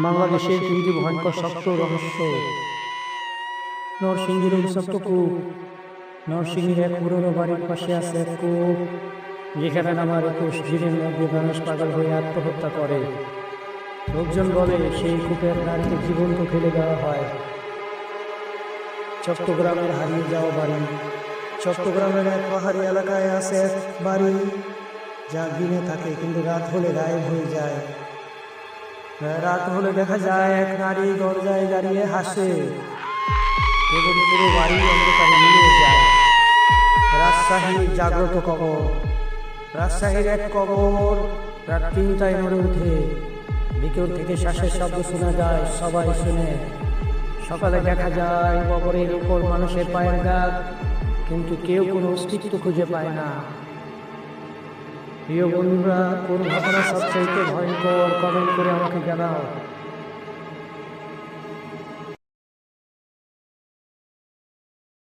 বাংলাদেশের তিনটি ভয়ঙ্কর শক্ত রহস্য। নরসিংদীর অভিশপ্ত কূপ। নরসিংদীর এক পুরনো বাড়ির পাশে আছে এক কূপ, যেখানে নামার 21 দিনের মধ্যে মানুষ পাগল হয়ে আত্মহত্যা করে। লোকজন বলে সেই কূপের নারীকে জীবন্ত ফেলে দেওয়া হয়। চট্টগ্রামের হারিয়ে যাওয়া বাড়ি। চট্টগ্রামের এক পাহাড়ি এলাকায় আছে এক বাড়ি, যা দিনে থাকে কিন্তু রাত হলে গায়েব হয়ে যায়। রাত হলে দেখা যায় এক নারী দরজায় দাঁড়িয়ে হাসে এবং পুরো বাড়ি অন্ধকারে মিলিয়ে যায়। রাজশাহীর জাগ্রত কবর। রাজশাহীর এক কবর রাত 3টায় নড়ে ওঠে। ভিতর থেকে শ্বাসের শব্দ শোনা যায়, সবাই শুনে। সকালে দেখা যায় কবরের উপর মানুষের পায়ের দাগ, কিন্তু কেউ কোনো অস্তিত্ব খুঁজে পায় না। প্রিয় বন্ধুরা, কোন ঘটনা সবচাইতে ভয়ঙ্কর? কমেন্ট করে আমাকে জানাও।